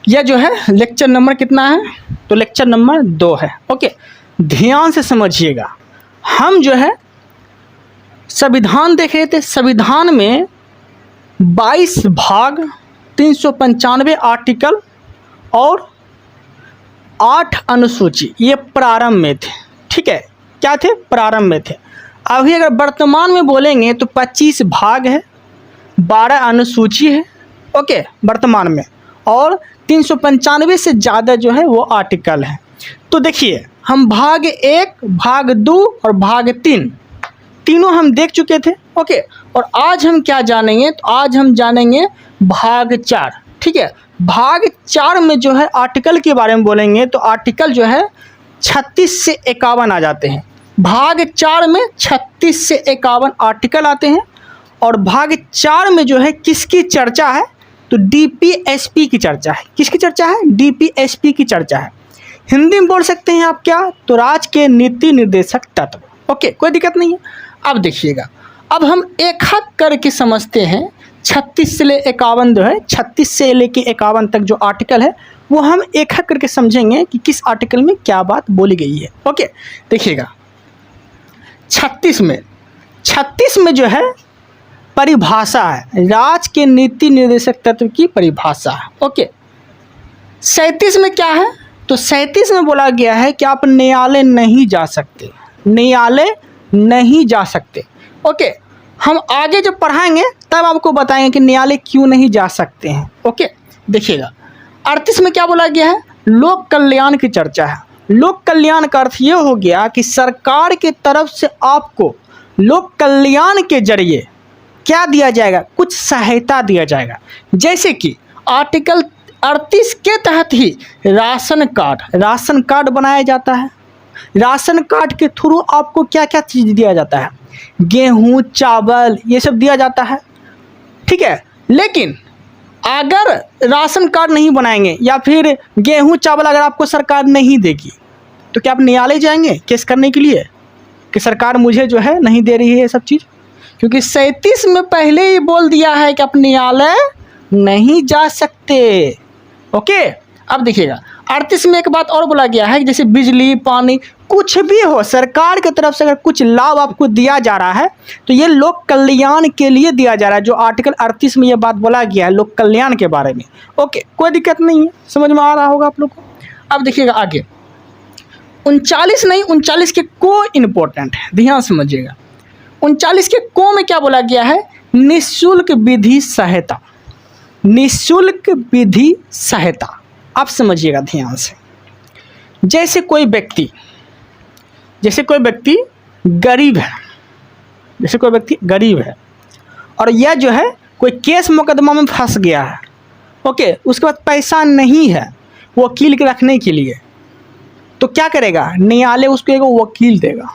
यह जो है लेक्चर नंबर कितना है, तो लेक्चर नंबर 2 है। ओके, ध्यान से समझिएगा। हम जो है संविधान देख रहे थे। संविधान में 22 भाग, 395 आर्टिकल और 8 अनुसूची, ये प्रारंभ में थे। ठीक है, क्या थे? प्रारंभ में थे। अभी अगर वर्तमान में बोलेंगे तो 25 भाग है, 12 अनुसूची है। ओके, वर्तमान में, और 395 से ज़्यादा जो है वो आर्टिकल है। तो देखिए, हम भाग 1, भाग 2 और भाग 3 तीनों हम देख चुके थे। ओके, और आज हम क्या जानेंगे? तो आज हम जानेंगे भाग 4। ठीक है, भाग 4 में जो है आर्टिकल के बारे में बोलेंगे तो आर्टिकल जो है 36 से 51 आ जाते हैं। भाग 4 में 36 से 51 आर्टिकल आते हैं। और भाग 4 में जो है किसकी चर्चा है? तो डीपीएसपी की चर्चा है। किसकी चर्चा है? डीपीएसपी की चर्चा है। हिंदी में बोल सकते हैं आप क्या? तो राज्य के नीति निर्देशक तत्व। ओके, कोई दिक्कत नहीं है। अब देखिएगा, अब हम एक हक करके समझते हैं। 36 से ले 51 जो है, 36 से लेके 51 तक जो आर्टिकल है वो हम एक हक करके समझेंगे कि किस आर्टिकल में क्या बात बोली गई है। ओके, देखिएगा 36 में जो है परिभाषा है, राज्य के नीति निर्देशक तत्व की परिभाषा है। ओके, 37 में क्या है? तो 37 में बोला गया है कि आप न्यायालय नहीं जा सकते, न्यायालय नहीं जा सकते। ओके, हम आगे जब पढ़ाएंगे तब आपको बताएंगे कि न्यायालय क्यों नहीं जा सकते हैं। ओके, देखिएगा 38 में क्या बोला गया है? लोक कल्याण की चर्चा है। लोक कल्याण का अर्थ ये हो गया कि सरकार के तरफ से आपको लोक कल्याण के जरिए क्या दिया जाएगा? कुछ सहायता दिया जाएगा। जैसे कि आर्टिकल 38 के तहत ही राशन कार्ड बनाया जाता है। राशन कार्ड के थ्रू आपको क्या क्या चीज़ दिया जाता है? गेहूँ, चावल, ये सब दिया जाता है। ठीक है, लेकिन अगर राशन कार्ड नहीं बनाएंगे या फिर गेहूँ चावल अगर आपको सरकार नहीं देगी तो क्या आप न्यायालय जाएंगे केस करने के लिए कि सरकार मुझे जो है नहीं दे रही है ये सब चीज़? क्योंकि 37 में पहले ही बोल दिया है कि आप न्यायालय नहीं जा सकते। ओके, अब देखिएगा 38 में एक बात और बोला गया है कि जैसे बिजली, पानी, कुछ भी हो, सरकार की तरफ से अगर कुछ लाभ आपको दिया जा रहा है तो ये लोक कल्याण के लिए दिया जा रहा है। जो आर्टिकल 38 में ये बात बोला गया है लोक कल्याण के बारे में। ओके, कोई दिक्कत नहीं है, समझ में आ रहा होगा आप लोग को। अब देखिएगा आगे 39 के को इम्पोर्टेंट है, ध्यान समझिएगा। 39 के को में क्या बोला गया है? निःशुल्क विधि सहायता। निःशुल्क विधि सहायता, आप समझिएगा ध्यान से। जैसे कोई व्यक्ति गरीब है, जैसे कोई व्यक्ति गरीब है और यह जो है कोई केस मुकदमा में फंस गया है। ओके, उसके बाद पैसा नहीं है वकील के रखने के लिए, तो क्या करेगा? न्यायालय उसको एक वकील देगा।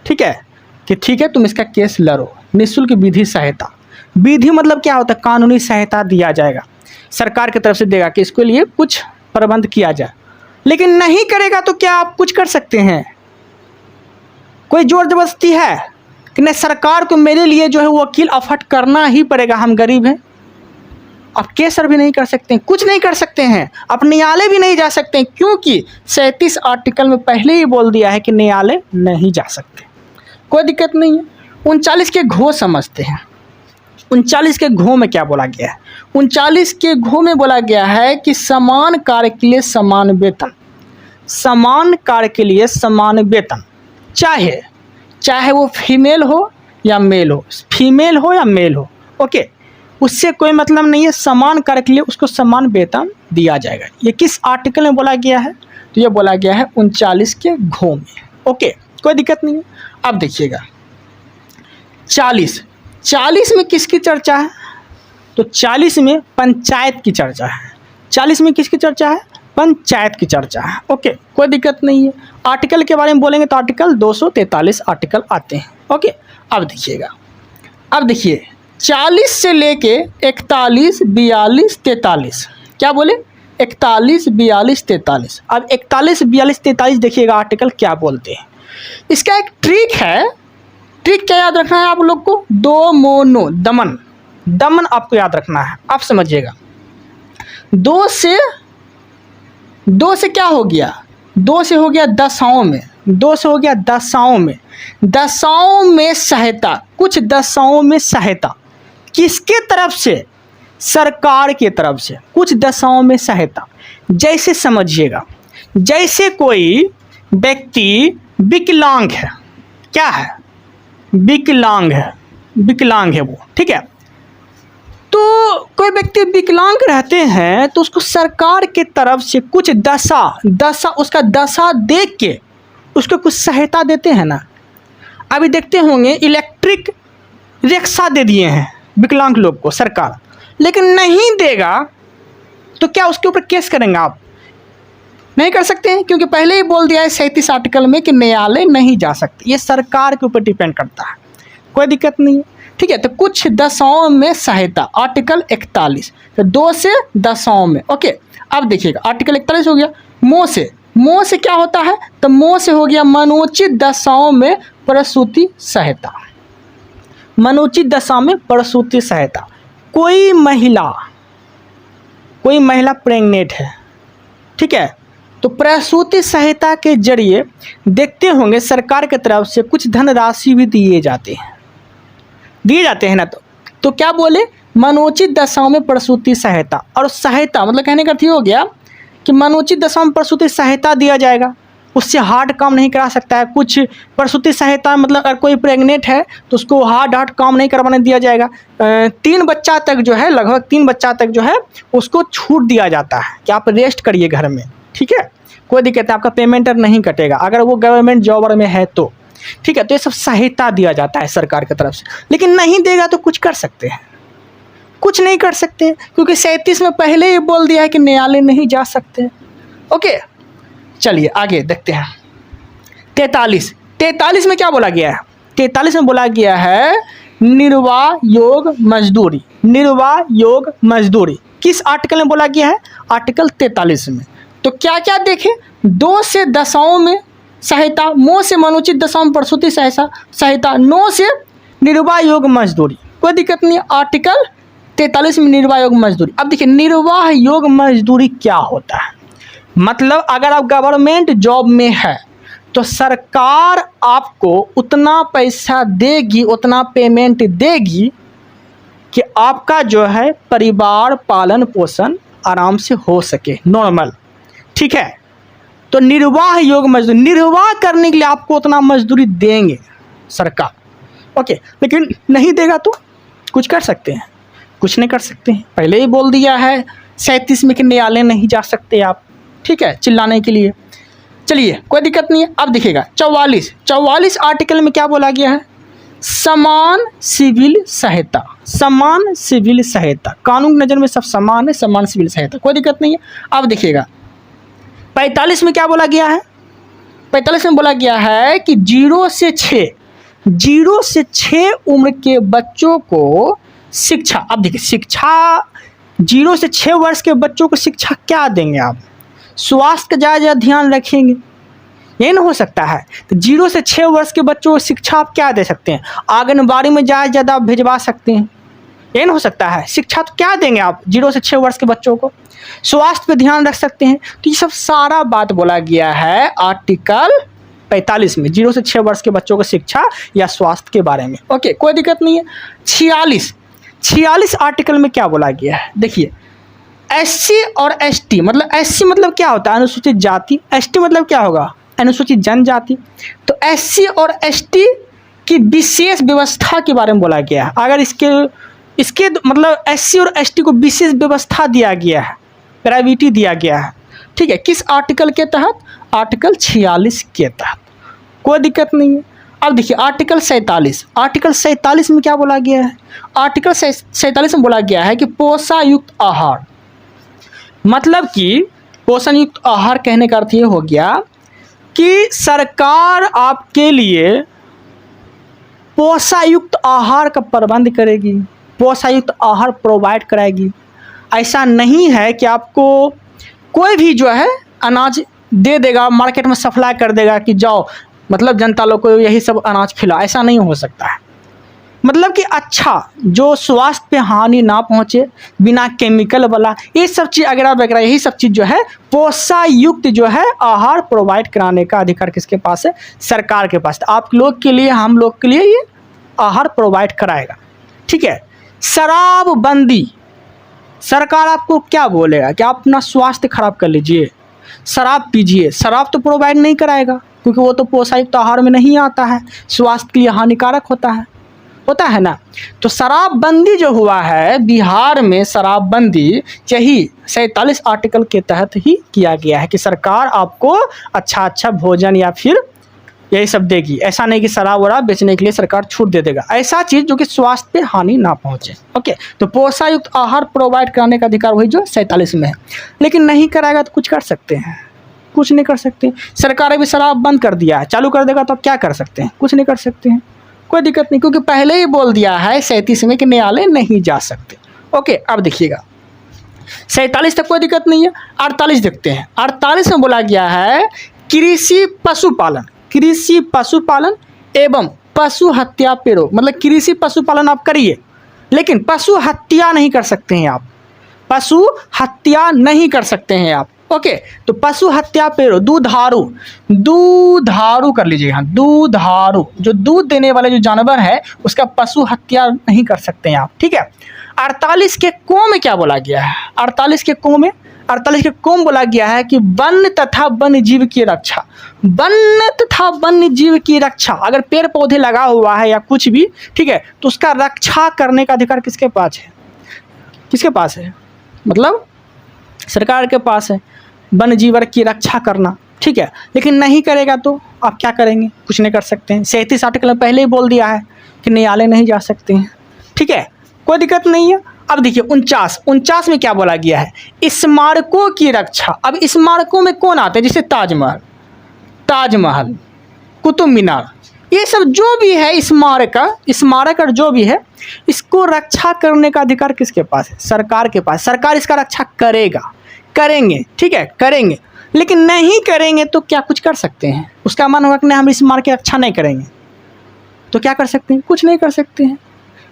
ठीक है, कि ठीक है तुम इसका केस लड़ो। निःशुल्क विधि सहायता, विधि मतलब क्या होता है? कानूनी सहायता दिया जाएगा, सरकार की तरफ से देगा कि इसके लिए कुछ प्रबंध किया जाए। लेकिन नहीं करेगा तो क्या आप कुछ कर सकते हैं? कोई जोर जबरदस्ती है कि नहीं, सरकार को मेरे लिए जो है वकील अफर्ट करना ही पड़ेगा, हम गरीब हैं। आप केस भी नहीं कर सकते हैं, कुछ नहीं कर सकते हैं, आप न्यायालय भी नहीं जा सकते हैं, क्योंकि 37 आर्टिकल में पहले ही बोल दिया है कि न्यायालय नहीं जा सकते। कोई दिक्कत नहीं है। 39 के घो समझते हैं। 39 के घो में क्या बोला गया है? 39 के घो में बोला गया है कि समान कार्य के लिए समान वेतन। समान कार्य के लिए समान वेतन, चाहे वो फीमेल हो या मेल हो, फीमेल हो या मेल हो। ओके, उससे कोई मतलब नहीं है, समान कार्य के लिए उसको समान वेतन दिया जाएगा। ये किस आर्टिकल में बोला गया है? तो ये बोला गया है 39 के घो में। ओके, कोई दिक्कत नहीं है। अब देखिएगा 40 में किसकी चर्चा है? तो 40 में पंचायत की चर्चा है। 40 में किसकी चर्चा है? पंचायत की चर्चा है। ओके, कोई दिक्कत नहीं है। आर्टिकल के बारे में बोलेंगे तो आर्टिकल 243 आर्टिकल आते हैं। ओके, अब देखिएगा, अब देखिए 40 से लेके 41, 42, 43, क्या बोले? 41, 42, 43। अब 41, 42, 43 देखिएगा आर्टिकल क्या बोलते हैं। इसका एक ट्रिक है। ट्रिक क्या याद रखना है आप लोग को? दो मोनो, दमन आपको याद रखना है। आप समझिएगा, 2 से क्या हो गया, 2 से हो गया दशाओं में, 2 से हो गया दशाओं में, दशाओं में सहायता, कुछ दशाओं में सहायता किसके तरफ से, सरकार की तरफ से, कुछ दशाओं में सहायता। जैसे समझिएगा, जैसे कोई व्यक्ति विकलांग है, क्या है, विकलांग है, विकलांग है वो, ठीक है। तो कोई व्यक्ति विकलांग रहते हैं तो उसको सरकार की तरफ से कुछ दशा उसका दशा देख के उसको कुछ सहायता देते हैं ना। अभी देखते होंगे इलेक्ट्रिक रिक्शा दे दिए हैं विकलांग लोग को सरकार, लेकिन नहीं देगा तो क्या उसके ऊपर केस करेंगे आप? नहीं कर सकते हैं, क्योंकि पहले ही बोल दिया है 37 आर्टिकल में कि न्यायालय नहीं जा सकते। ये सरकार के ऊपर डिपेंड करता है, कोई दिक्कत नहीं है, ठीक है। तो कुछ दशाओं में सहायता, आर्टिकल 41, तो 2 से दशाओं में, ओके। अब देखिएगा आर्टिकल 41 हो गया मोह से, मोह से क्या होता है, तो मोह से हो गया मनोचित दशाओं में प्रसूति सहायता, मनोचित दशा में प्रसूति सहायता। कोई महिला प्रेग्नेंट है, ठीक है, तो प्रसूति सहायता के जरिए देखते होंगे सरकार की तरफ से कुछ धनराशि भी दिए जाते हैं ना। तो क्या बोले, मनोचित दशाओं में प्रसूति सहायता। और सहायता मतलब कहने का अर्थ हो गया कि मनोचित दशाओं में प्रसूति सहायता दिया जाएगा, उससे हार्ड काम नहीं करा सकता है। कुछ प्रसूति सहायता मतलब अगर कोई प्रेग्नेंट है तो उसको हार्ड काम नहीं करवाने दिया जाएगा। 3 बच्चा तक जो है, लगभग 3 बच्चा तक जो है उसको छूट दिया जाता है कि आप रेस्ट करिए घर में, ठीक है, कोई दिक्कत है, आपका पेमेंट नहीं कटेगा अगर वो गवर्नमेंट जॉब में है तो, ठीक है। तो ये सब सहायता दिया जाता है सरकार की तरफ से। लेकिन नहीं देगा तो कुछ कर सकते हैं, कुछ नहीं कर सकते, क्योंकि 37 में पहले ही बोल दिया है कि न्यायालय नहीं जा सकते। ओके, चलिए आगे देखते हैं। 43 में क्या बोला गया है, 43 में बोला गया है निर्वाह योग मजदूरी, निर्वाह योग मजदूरी किस आर्टिकल में बोला गया है, आर्टिकल 43 में। तो क्या क्या देखें, 2 से दशाओं में सहायता, मोह से मनोचित दशाओं में प्रसूति सहायता, 9 से निर्वाह योग मजदूरी, कोई दिक्कत नहीं। आर्टिकल 43 में निर्वाह योग मजदूरी। अब देखिए निर्वाह योग मजदूरी क्या होता है, मतलब अगर आप गवर्नमेंट जॉब में है तो सरकार आपको उतना पैसा देगी, उतना पेमेंट देगी कि आपका जो है परिवार पालन पोषण आराम से हो सके, नॉर्मल, ठीक है। तो निर्वाह योग मजदूरी, निर्वाह करने के लिए आपको उतना मजदूरी देंगे सरकार, ओके। लेकिन नहीं देगा तो कुछ कर सकते हैं, कुछ नहीं कर सकते हैं, पहले ही बोल दिया है 37 में कि न्यायालय नहीं जा सकते आप, ठीक है, चिल्लाने के लिए। चलिए कोई दिक्कत नहीं है। अब देखिएगा 44 आर्टिकल में क्या बोला गया है, समान सिविल सहायता, समान सिविल सहायता, कानून की नज़र में सब समान है, समान सिविल सहायता, कोई दिक्कत नहीं है। अब देखिएगा 45 में क्या बोला गया है, 45 में बोला गया है कि 0 से 6 उम्र के बच्चों को शिक्षा। अब देखिए शिक्षा, 0 से 6 वर्ष के बच्चों को शिक्षा क्या देंगे आप, स्वास्थ्य का ज़्यादा ध्यान रखेंगे, ये नहीं हो सकता है। तो 0 से 6 वर्ष के बच्चों को शिक्षा आप क्या दे सकते हैं, आंगनबाड़ी में ज़्यादा आप भिजवा सकते हैं, ये नहीं हो सकता है। शिक्षा तो क्या देंगे आप 0 से 6 वर्ष के बच्चों को, स्वास्थ्य पे ध्यान रख सकते हैं। तो ये सब सारा बात बोला गया है आर्टिकल 45 में, 0 से 6 वर्ष के बच्चों को शिक्षा या स्वास्थ्य के बारे में, ओके, कोई दिक्कत नहीं है। 46 आर्टिकल में क्या बोला गया है, देखिए एससी और एसटी, मतलब एससी मतलब क्या होता है, अनुसूचित जाति, एसटी मतलब क्या होगा, अनुसूचित जनजाति। तो एससी और एसटी की विशेष व्यवस्था के बारे में बोला गया है। अगर इसके मतलब एससी और एसटी को विशेष व्यवस्था दिया गया है, ग्रेविटी दिया गया है, ठीक है, किस आर्टिकल के तहत, आर्टिकल 46 के तहत, कोई दिक्कत नहीं है। अब देखिए आर्टिकल 47 में क्या बोला गया है, आर्टिकल 47 में बोला गया है कि पोषायुक्त आहार, मतलब कि पोषण युक्त आहार कहने का अर्थ ये हो गया कि सरकार आपके लिए पोषायुक्त आहार का प्रबंध करेगी, पोषायुक्त आहार प्रोवाइड कराएगी। ऐसा नहीं है कि आपको कोई भी जो है अनाज दे देगा, मार्केट में सप्लाई कर देगा कि जाओ मतलब जनता लोग को यही सब अनाज खिलाओ, ऐसा नहीं हो सकता है। मतलब कि अच्छा, जो स्वास्थ्य पे हानि ना पहुँचे, बिना केमिकल वाला, ये सब चीज़ वगैरह वगैरह, यही सब चीज़ जो है पोषायुक्त जो है आहार प्रोवाइड कराने का अधिकार किसके पास है? सरकार के पास। तो आप लोग के लिए, हम लोग के लिए ये आहार प्रोवाइड कराएगा। ठीक है। शराबबंदी, सरकार आपको क्या बोलेगा कि आप अपना स्वास्थ्य खराब कर लीजिए, शराब पीजिए? शराब तो प्रोवाइड नहीं कराएगा, क्योंकि वो तो पोषायुक्त आहार में नहीं आता है, स्वास्थ्य के लिए हानिकारक होता है ना। तो शराबबंदी जो हुआ है बिहार में, शराबबंदी यही 47 आर्टिकल के तहत ही किया गया है कि सरकार आपको अच्छा अच्छा भोजन या फिर यही सब देगी। ऐसा नहीं कि शराब वराब बेचने के लिए सरकार छूट दे देगा, ऐसा चीज़ जो कि स्वास्थ्य पे हानि ना पहुँचे। ओके, तो पोषायुक्त आहार प्रोवाइड कराने का अधिकार वही जो 47 में है। लेकिन नहीं कराएगा तो कुछ कर सकते हैं? कुछ नहीं कर सकते। सरकार अभी शराब बंद कर दिया है, चालू कर देगा तो आप क्या कर सकते हैं? कुछ नहीं कर सकते हैं, कोई दिक्कत नहीं, क्योंकि पहले ही बोल दिया है 37 में कि न्यायालय नहीं जा सकते। ओके, अब देखिएगा 47 तक कोई दिक्कत नहीं है। 48 देखते हैं। 48 में बोला गया है कृषि पशुपालन एवं पशु हत्या पे रोक। मतलब कृषि पशुपालन आप करिए, लेकिन पशु हत्या नहीं कर सकते हैं आप, पशु हत्या नहीं कर सकते हैं आप। ओके, तो पशु हत्या पे रोक। दूधारू कर लीजिए यहाँ, दूधारू जो दूध देने वाले जो जानवर है उसका पशु हत्या नहीं कर सकते हैं आप। ठीक है। 48 के को में क्या बोला गया है? 48 के को में बोला गया है कि वन तथा वन्य जीव की रक्षा। वन तथा वन्य जीव की रक्षा, अगर पेड़ पौधे लगा हुआ है या कुछ भी, ठीक है, तो उसका रक्षा करने का अधिकार किसके पास है? किसके पास है? मतलब सरकार के पास है, वन्य जीव की रक्षा करना। ठीक है। लेकिन नहीं करेगा तो आप क्या करेंगे? कुछ नहीं कर सकते हैं। 37 आर्टिकल में पहले ही बोल दिया है कि न्यायालय नहीं जा सकते हैं। ठीक है, कोई दिक्कत नहीं है। अब देखिए 49 में क्या बोला गया है? स्मारकों की रक्षा। अब स्मारकों में कौन आते हैं? जैसे ताजमहल, कुतुब मीनार, ये सब जो भी है स्मारक और जो भी है, इसको रक्षा करने का अधिकार किसके पास है? सरकार के पास। सरकार इसका रक्षा करेंगे। ठीक है, करेंगे। लेकिन नहीं करेंगे तो क्या कुछ कर सकते हैं? उसका मन होगा कि नहीं, हम स्मारक की रक्षा नहीं करेंगे, तो क्या कर सकते हैं? कुछ नहीं कर सकते हैं,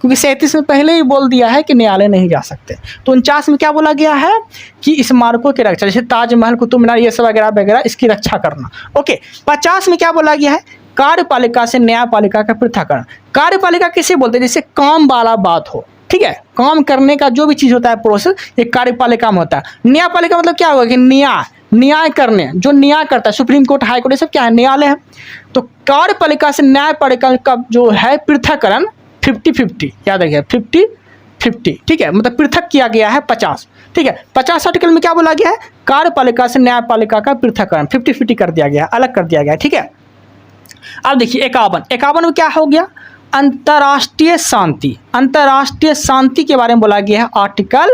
क्योंकि 37 में पहले ही बोल दिया है कि न्यायालय नहीं जा सकते। तो 49 में क्या बोला गया है कि स्मारकों की रक्षा, जैसे ताजमहल, कुतुब मीनार, ये सब वगैरह वगैरह, इसकी रक्षा करना। ओके, 50 में क्या बोला गया है? कार्यपालिका से न्यायपालिका का पृथक्करण। कार्यपालिका किसे बोलते हैं? जैसे काम वाला बात हो, ठीक है, काम करने का जो भी चीज़ होता है प्रोसेस, ये कार्यपालिका में होता है। न्यायपालिका मतलब क्या होगा कि न्याय करने, जो न्याय करता है, सुप्रीम कोर्ट, हाई कोर्ट, ये सब क्या है? न्यायालय है। तो कार्यपालिका से न्यायपालिका का जो है पृथक्करण 50-50, याद रखिए 50-50। ठीक है, मतलब पृथक किया गया है 50। ठीक है, 50 आर्टिकल में क्या बोला गया है? कार्यपालिका से न्यायपालिका का पृथक्करण 50-50 कर दिया गया, अलग कर दिया गया। ठीक है। अब देखिए 51 में क्या हो गया? अंतर्राष्ट्रीय शांति के बारे में बोला गया है आर्टिकल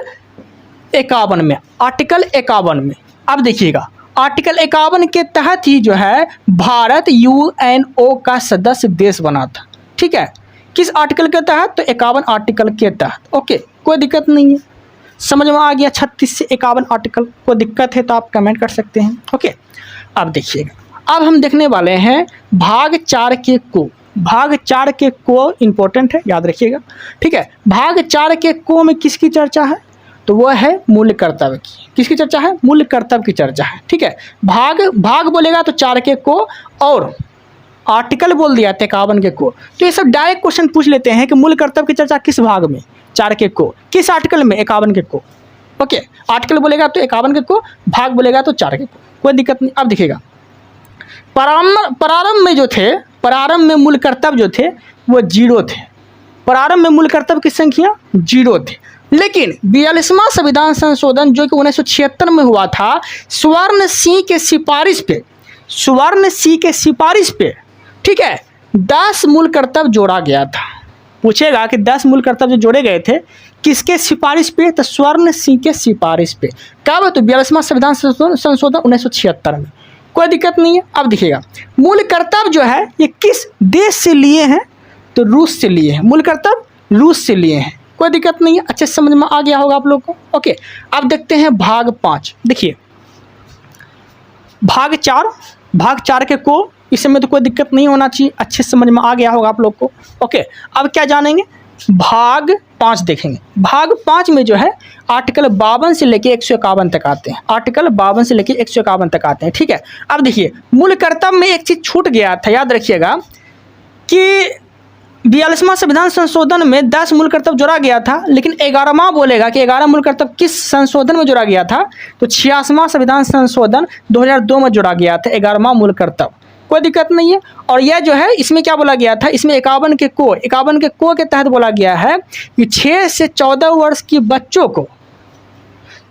51 में। अब देखिएगा आर्टिकल 51 के तहत ही जो है भारत यूएनओ का सदस्य देश बना था। ठीक है, किस आर्टिकल के तहत? तो 51 आर्टिकल के तहत। ओके, कोई दिक्कत नहीं है, समझ में आ गया। 36 से 51 आर्टिकल, कोई दिक्कत है तो आप कमेंट कर सकते हैं। ओके, अब देखिएगा, अब हम देखने वाले हैं भाग 4 के को। भाग 4 के को इम्पोर्टेंट है, याद रखिएगा। ठीक है, भाग 4 के को में किसकी चर्चा है? तो वो है मूल्य कर्तव्य की। किसकी चर्चा है? मूल्य कर्तव्य की चर्चा है। ठीक है, भाग बोलेगा तो 4 के को, और आर्टिकल बोल दिया 51 के को। तो ये सब डायरेक्ट क्वेश्चन पूछ लेते हैं कि मूल्य कर्तव्य की चर्चा किस भाग में? 4 के को। किस आर्टिकल में? 51 के को। ओके, आर्टिकल बोलेगा तो 51 के को, भाग बोलेगा तो 4 के को, कोई दिक्कत नहीं। अब देखिएगा प्रारंभ में मूल कर्तव्य जो थे वो 0 थे। प्रारंभ में मूल कर्तव्य की संख्या 0 थे। लेकिन 42वां संविधान संशोधन जो कि 1976 में हुआ था, स्वर्ण सिंह के सिफारिश पे, ठीक है, 10 मूल कर्तव्य जोड़ा गया था। पूछेगा कि 10 मूल कर्तव्य जो जोड़े गए थे किसके सिफारिश पे? तो स्वर्ण सिंह के सिफारिश पे। कब? तो 42वां संविधान संशोधन 1976 में। कोई दिक्कत नहीं है। अब देखिएगा मूल कर्तव्य जो है ये किस देश से लिए हैं? तो रूस से लिए हैं। मूल कर्तव्य रूस से लिए हैं, कोई दिक्कत नहीं है। अच्छे समझ में आ गया होगा आप लोग को। ओके, अब देखते हैं भाग 5। देखिए भाग 4 के को इसमें तो कोई दिक्कत नहीं होना चाहिए, अच्छे से समझ में आ गया होगा आप लोग को। ओके, अब क्या जानेंगे, भाग 5 देखेंगे। भाग 5 में जो है आर्टिकल 52 से लेके 151 तक आते हैं। आर्टिकल 52 से लेके 151 तक आते हैं, ठीक है। अब देखिए, मूल कर्तव्य में एक चीज़ छूट गया था, याद रखिएगा कि 42वां संविधान संशोधन में 10 मूल कर्तव्य जोड़ा गया था, लेकिन 11वां बोलेगा कि 11 मूल कर्तव्य किस संशोधन में जोड़ा गया था, तो 86वां संविधान संशोधन 2002 में जोड़ा गया था 11वां मूल कर्तव्य। कोई दिक्कत नहीं है। और यह जो है इसमें क्या बोला गया था, इसमें 51 के को के तहत बोला गया है कि 6 से 14 वर्ष की बच्चों को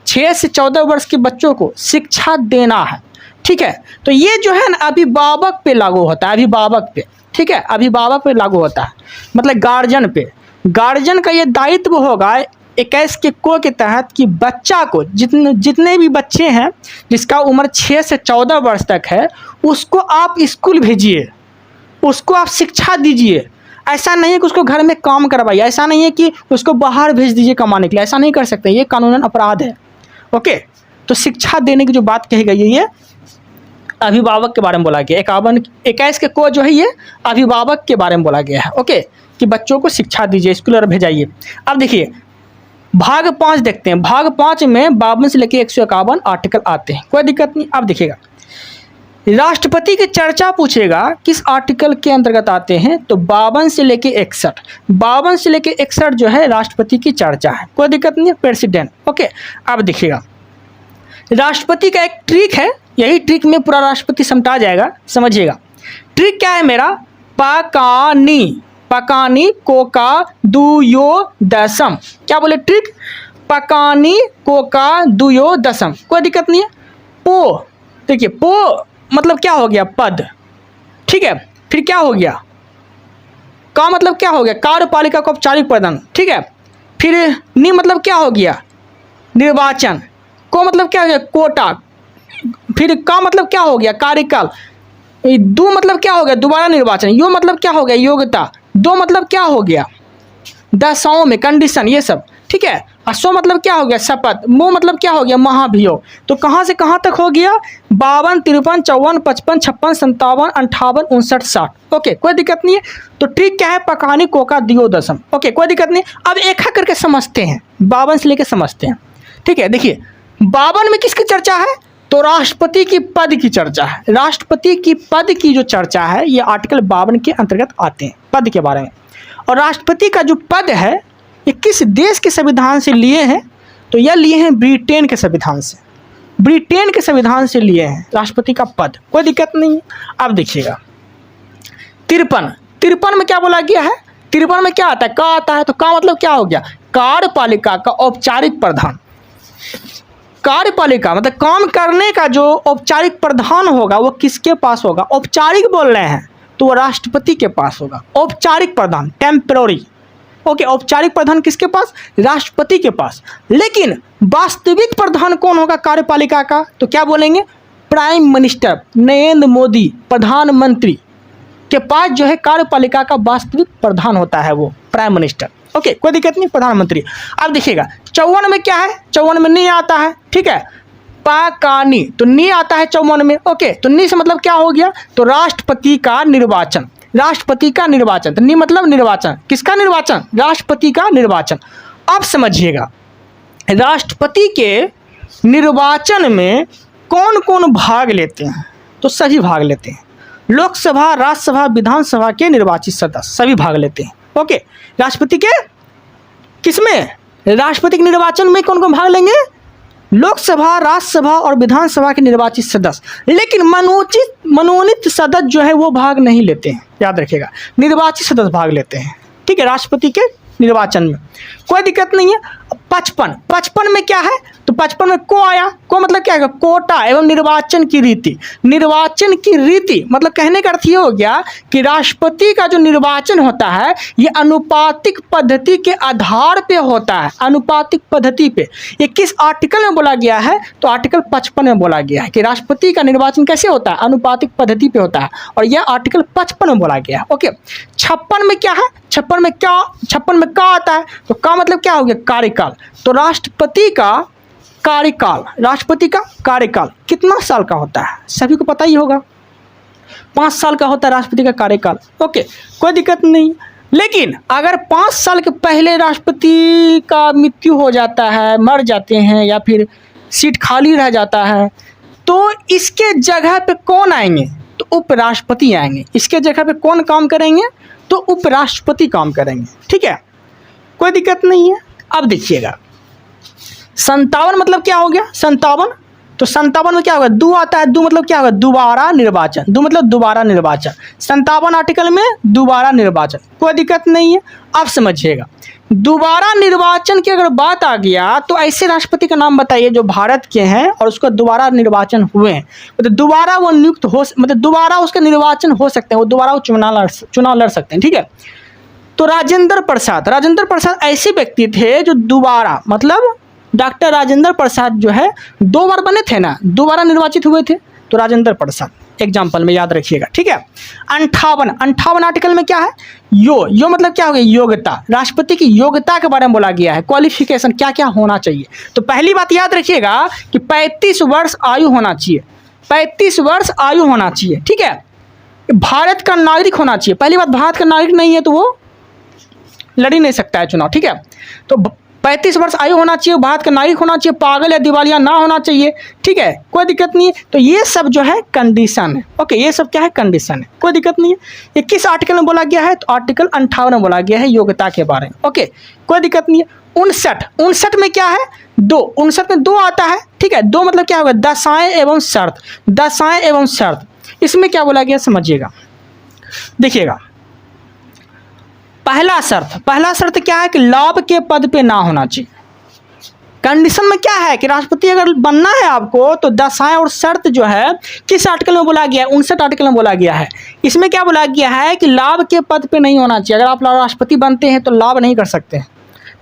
6 से 14 वर्ष के बच्चों को शिक्षा देना है, ठीक है। तो ये जो है ना अभिभावक पे लागू होता है, अभिभावक पे, ठीक है, अभिभावक पे लागू होता है, मतलब गार्जियन पे। गार्जियन का ये दायित्व होगा 21 के तहत कि बच्चा को जितने भी बच्चे हैं जिसका उम्र 6 से 14 वर्ष तक है, उसको आप स्कूल भेजिए, उसको आप शिक्षा दीजिए। ऐसा नहीं है कि उसको घर में काम करवाइए, ऐसा नहीं है कि उसको बाहर भेज दीजिए कमाने के लिए, ऐसा नहीं कर सकते, ये कानूनन अपराध है। ओके, तो शिक्षा देने की जो बात कही गई है ये अभिभावक के बारे में बोला गया। 21 के को जो है ये अभिभावक के बारे में बोला गया है। ओके, कि बच्चों को शिक्षा दीजिए, स्कूल और भेजाइए। अब देखिए भाग 5 देखते हैं। भाग 5 में 52 से लेकर 151 आर्टिकल आते हैं, कोई दिक्कत नहीं। अब देखिएगा, राष्ट्रपति की चर्चा पूछेगा किस आर्टिकल के अंतर्गत आते हैं, तो 52 से लेकर 61। 52 से लेकर 61 जो है राष्ट्रपति की चर्चा है, कोई दिक्कत नहीं है, प्रेसिडेंट। ओके, अब देखिएगा राष्ट्रपति का एक ट्रिक है, यही ट्रिक में पूरा राष्ट्रपति समटा जाएगा, समझिएगा। ट्रिक क्या है मेरा, पकानी कोका दुयो दशम। क्या बोले ट्रिक, पकानी कोका दुयो दशम, कोई दिक्कत नहीं है। पो, देखिए पो मतलब क्या हो गया, पद, ठीक है। फिर क्या हो गया, का मतलब क्या हो गया, कार्यपालिका का औपचारिक प्रदान, ठीक है। फिर नि मतलब क्या हो गया, निर्वाचन। को मतलब क्या हो गया, कोटा। फिर का मतलब क्या हो गया, कार्यकाल। दो मतलब क्या हो गया, दोबारा निर्वाचन। यो मतलब क्या हो गया, योग्यता। दो मतलब क्या हो गया, दशाओं में कंडीशन, ये सब, ठीक है। और सो मतलब क्या हो गया, शपथ। मो मतलब क्या हो गया, महाभियोग। तो कहाँ से कहाँ तक हो गया, 52, 53, 54, 55, 56, 57, 58, 59, 60। ओके, कोई दिक्कत नहीं है। तो ट्रिक क्या है, पकानी कोका दियो दशम। ओके, कोई दिक्कत नहीं। अब एक एक करके समझते हैं, 52 से लेकर समझते हैं, ठीक है। देखिए 52 में किसकी चर्चा है, तो राष्ट्रपति की पद की चर्चा है। राष्ट्रपति की पद की जो चर्चा है ये आर्टिकल 52 के अंतर्गत आते हैं, पद के बारे में। और राष्ट्रपति का जो पद है ये किस देश के संविधान से लिए हैं, तो यह लिए हैं ब्रिटेन के संविधान से। ब्रिटेन के संविधान से लिए हैं राष्ट्रपति का पद, कोई दिक्कत नहीं है। अब देखिएगा 53 में क्या बोला गया है, 53 में क्या आता है, का आता है। तो का मतलब क्या हो गया, कार्यपालिका का औपचारिक प्रधान। कार्यपालिका मतलब काम करने का जो औपचारिक प्रधान होगा वो किसके पास होगा, औपचारिक बोल रहे हैं तो वो राष्ट्रपति के पास होगा। औपचारिक प्रधान, टेम्पररी। ओके, औपचारिक प्रधान किसके पास, राष्ट्रपति के पास। लेकिन वास्तविक प्रधान कौन होगा कार्यपालिका का, तो क्या बोलेंगे, प्राइम मिनिस्टर नरेंद्र मोदी, प्रधानमंत्री के पास जो है कार्यपालिका का वास्तविक प्रधान होता है वो प्राइम मिनिस्टर। ओके, कोई दिक्कत नहीं, प्रधानमंत्री। अब देखिएगा 54 में क्या है, 54 में नहीं आता है, ठीक है। पाकानी, तो नी आता है 54 में। ओके, तो नी से मतलब क्या हो गया, तो राष्ट्रपति का निर्वाचन। राष्ट्रपति का निर्वाचन, तो नी मतलब निर्वाचन, किसका निर्वाचन, राष्ट्रपति का निर्वाचन। अब समझिएगा राष्ट्रपति के निर्वाचन में कौन कौन भाग लेते हैं, तो सभी भाग लेते हैं। लोकसभा, राज्यसभा, विधानसभा के निर्वाचित सदस्य सभी भाग लेते हैं। ओके, राष्ट्रपति के किसमें, राष्ट्रपति के निर्वाचन में कौन कौन भाग लेंगे, लोकसभा, राज्यसभा और विधानसभा के निर्वाचित सदस्य। लेकिन मनोनीत सदस्य जो है वो भाग नहीं लेते हैं, याद रखिएगा, निर्वाचित सदस्य भाग लेते हैं, ठीक है, राष्ट्रपति के निर्वाचन में। कोई दिक्कत नहीं है। 55 में क्या है, तो 55 में को आया। को मतलब क्या है, कोटा एवं निर्वाचन की रीति। निर्वाचन की रीति मतलब कहने का अर्थ ये हो गया कि राष्ट्रपति का जो निर्वाचन होता है ये अनुपातिक पद्धति के आधार पे होता है। अनुपातिक पद्धति पे ये किस आर्टिकल में बोला गया है, तो आर्टिकल 55 में बोला गया है कि राष्ट्रपति का निर्वाचन कैसे होता है, अनुपातिक पद्धति पे होता है। और यह आर्टिकल 55 में बोला गया है। ओके, 56 में क्या है, 56 में का आता है, तो का मतलब क्या हो गया, कार्यकाल। तो राष्ट्रपति का कार्यकाल, राष्ट्रपति का कार्यकाल कितना साल का होता है, सभी को पता ही होगा, 5 साल का होता है राष्ट्रपति का कार्यकाल। ओके, कोई दिक्कत नहीं। लेकिन अगर 5 साल के पहले राष्ट्रपति का मृत्यु हो जाता है, मर जाते हैं, या फिर सीट खाली रह जाता है, तो इसके जगह पे कौन आएंगे? तो उपराष्ट्रपति आएंगे। इसके जगह पे कौन काम करेंगे? तो उपराष्ट्रपति काम करेंगे। ठीक है, कोई दिक्कत नहीं है। अब देखिएगा 57 मतलब क्या हो गया? 57, तो 57 में क्या होगा? दो आता है। दो मतलब क्या होगा? दोबारा निर्वाचन। दो मतलब दोबारा निर्वाचन। 57 आर्टिकल में दोबारा निर्वाचन, कोई दिक्कत नहीं है। अब समझिएगा, दोबारा निर्वाचन की अगर बात आ गया तो ऐसे राष्ट्रपति का नाम बताइए जो भारत के हैं और उसका दोबारा निर्वाचन हुए हैं, मतलब दोबारा वो नियुक्त हो, मतलब दोबारा उसका निर्वाचन हो सकते हैं, वो दोबारा वो चुनाव लड़ सकते हैं। ठीक है, तो राजेंद्र प्रसाद ऐसे व्यक्ति थे जो दोबारा, मतलब डॉक्टर राजेंद्र प्रसाद जो है 2 बार बने थे ना, दोबारा निर्वाचित हुए थे, तो राजेंद्र प्रसाद एग्जाम्पल में याद रखिएगा। ठीक है, 58 आर्टिकल में क्या है? यो मतलब क्या हो गया? योग्यता। राष्ट्रपति की योग्यता के बारे में बोला गया है, क्वालिफिकेशन क्या क्या होना चाहिए। तो पहली बात याद रखिएगा कि 35 वर्ष आयु होना चाहिए, 35 वर्ष आयु होना चाहिए। ठीक है, भारत का नागरिक होना चाहिए। पहली बात, भारत का नागरिक नहीं है तो वो लड़ ही नहीं सकता है चुनाव। ठीक है, तो 35 वर्ष आयु होना चाहिए, भारत का नागरिक होना चाहिए, पागल या दिवालिया ना होना चाहिए। ठीक है, कोई दिक्कत नहीं है। तो ये सब जो है कंडीशन है। ओके, ये सब क्या है? कंडीशन है, कोई दिक्कत नहीं है। ये किस आर्टिकल में बोला गया है? तो आर्टिकल 58 में बोला गया है योग्यता के बारे में। ओके, कोई दिक्कत नहीं है। 59 में क्या है? 59 में 2 आता है। ठीक है, 2 मतलब क्या होगा? दशाएं एवं शर्त। दशाएं एवं शर्त, इसमें क्या बोला गया समझिएगा, देखिएगा। पहला शर्त क्या है? कि लाभ के पद पे ना होना चाहिए। कंडीशन में क्या है कि राष्ट्रपति अगर बनना है आपको तो दशाएं और शर्त जो है किस आर्टिकल में बोला गया है? 59 आर्टिकल में बोला गया है। इसमें क्या बोला गया है कि लाभ के पद पे नहीं होना चाहिए। अगर आप राष्ट्रपति बनते हैं तो लाभ नहीं कर सकते हैं।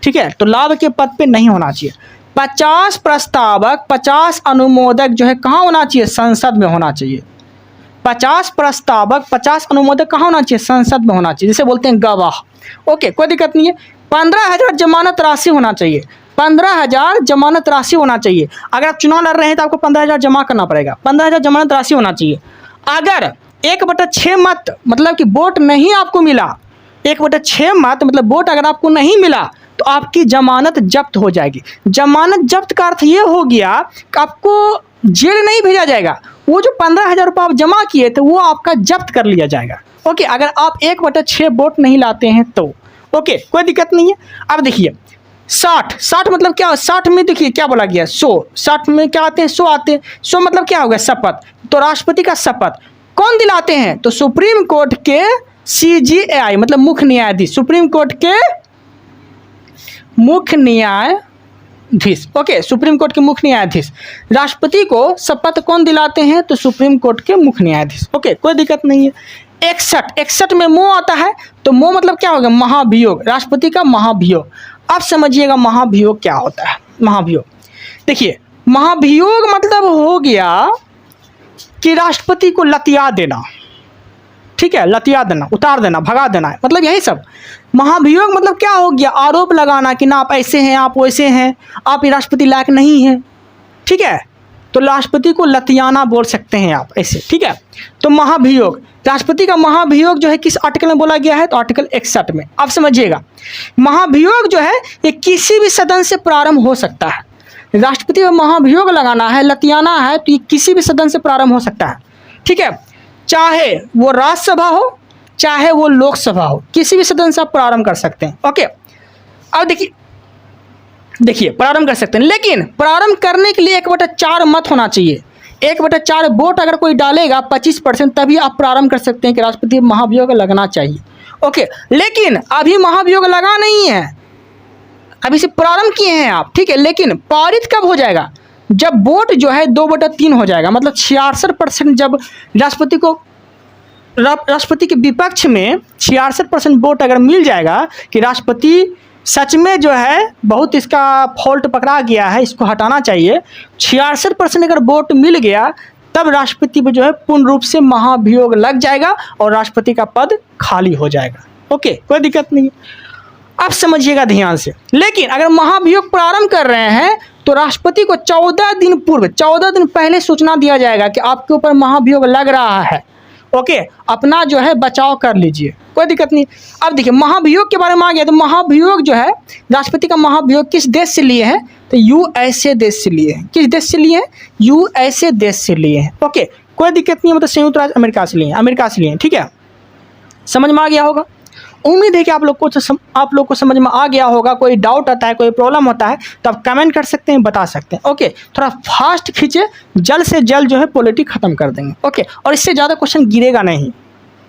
ठीक है, तो लाभ के पद पे नहीं होना चाहिए। 50 प्रस्तावक, 50 अनुमोदक जो है कहाँ होना चाहिए? संसद में होना चाहिए। 50 प्रस्तावक, 50 अनुमोदक कहाँ होना चाहिए? संसद में होना चाहिए, जिसे बोलते हैं गवाह। ओके, कोई दिक्कत नहीं है। 15,000 जमानत राशि होना चाहिए। 15,000 जमानत राशि होना चाहिए। अगर आप चुनाव लड़ रहे हैं तो आपको 15,000 जमा करना पड़ेगा। 15,000 जमानत राशि होना चाहिए। अगर 1/6 मत मतलब कि वोट नहीं आपको मिला, 1/6 मत मतलब वोट अगर आपको नहीं मिला तो आपकी जमानत जब्त हो जाएगी। जमानत जब्त का अर्थ ये हो गया कि आपको जेल नहीं भेजा जाएगा, वो जो 15,000 रुपये आप जमा किए थे वो आपका जब्त कर लिया जाएगा। ओके, अगर आप 1/6 वोट नहीं लाते हैं तो। ओके, कोई दिक्कत नहीं है। अब देखिए 60 मतलब क्या? 60 में देखिए क्या बोला गया? 60 में क्या आते हैं? 100 आते हैं। 100 मतलब क्या होगा? शपथ। तो राष्ट्रपति का शपथ कौन दिलाते हैं? तो सुप्रीम कोर्ट के CJI मतलब मुख्य न्यायाधीश, सुप्रीम कोर्ट के मुख्य न्यायाधीश। ओके, सुप्रीम कोर्ट के मुख्य न्यायाधीश। राष्ट्रपति को शपथ कौन दिलाते हैं? तो सुप्रीम कोर्ट के मुख्य न्यायाधीश। ओके, कोई दिक्कत नहीं है। 61 में मो आता है, तो मो मतलब क्या होगा? महाभियोग, राष्ट्रपति का महाभियोग। अब समझिएगा महाभियोग क्या होता है। महाभियोग देखिए, महाभियोग मतलब हो गया कि राष्ट्रपति को लतिया देना। ठीक है, लतिया देना, उतार देना, भगा देना है, मतलब यही सब। महाभियोग मतलब क्या हो गया? आरोप लगाना कि ना आप ऐसे हैं, आप वैसे हैं, आप ये राष्ट्रपति लायक नहीं हैं। ठीक है, तो राष्ट्रपति को लतियाना बोल सकते हैं आप ऐसे। ठीक है, तो महाभियोग, राष्ट्रपति का महाभियोग जो है किस आर्टिकल में बोला गया है? तो आर्टिकल 61 में। आप समझिएगा, महाभियोग जो है ये किसी भी सदन से प्रारंभ हो सकता है। राष्ट्रपति को महाभियोग लगाना है, लतियाना है, तो ये किसी भी सदन से प्रारंभ हो सकता है। ठीक है, चाहे वो राज्यसभा हो चाहे वो लोकसभा हो, किसी भी सदन से आप प्रारंभ कर सकते हैं। ओके, अब देखिए प्रारंभ कर सकते हैं, लेकिन प्रारंभ करने के लिए 1/4 मत होना चाहिए। 1/4 वोट अगर कोई डालेगा 25%, तभी आप प्रारंभ कर सकते हैं कि राष्ट्रपति महाभियोग लगना चाहिए। ओके, लेकिन अभी महाभियोग लगा नहीं है, अभी से प्रारंभ किए हैं आप। ठीक है, लेकिन पारित कब हो जाएगा? जब वोट जो है 2/3 हो जाएगा, मतलब 66% जब राष्ट्रपति के विपक्ष में 66% वोट अगर मिल जाएगा कि राष्ट्रपति सच में जो है बहुत इसका फॉल्ट पकड़ा गया है, इसको हटाना चाहिए, 66% अगर वोट मिल गया तब राष्ट्रपति पर जो है पूर्ण रूप से महाभियोग लग जाएगा और राष्ट्रपति का पद खाली हो जाएगा। ओके, कोई दिक्कत नहीं है। अब समझिएगा ध्यान से, लेकिन अगर महाभियोग प्रारंभ कर रहे हैं तो राष्ट्रपति को 14 दिन पूर्व, 14 दिन पहले सूचना दिया जाएगा कि आपके ऊपर महाभियोग लग रहा है। ओके, अपना जो है बचाव कर लीजिए, कोई दिक्कत नहीं। अब देखिए महाभियोग के बारे में आ गया, तो महाभियोग जो है राष्ट्रपति का महाभियोग किस देश से लिए हैं, तो यूएसए देश से लिए हैं। किस देश से लिए हैं, यूएसए देश से लिए हैं। ओके, कोई दिक्कत नहीं है, मतलब संयुक्त राज्य अमेरिका से लिए हैं, अमेरिका से लिए हैं, ठीक है, समझ में आ गया होगा। उम्मीद है कि आप लोग को समझ में आ गया होगा। कोई डाउट आता है, कोई प्रॉब्लम होता है तो आप कमेंट कर सकते हैं, बता सकते हैं। ओके, थोड़ा फास्ट खींचे, जल्द से जल्द जो है पॉलिटी खत्म कर देंगे। ओके, और इससे ज़्यादा क्वेश्चन गिरेगा नहीं,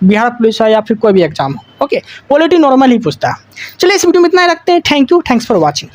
बिहार पुलिस हो या फिर कोई भी एग्जाम हो। ओके, पॉलिटी नॉर्मल ही पूछता है। चलिए इस वीडियो में इतना ही रखते हैं। Thank you, thanks for watching.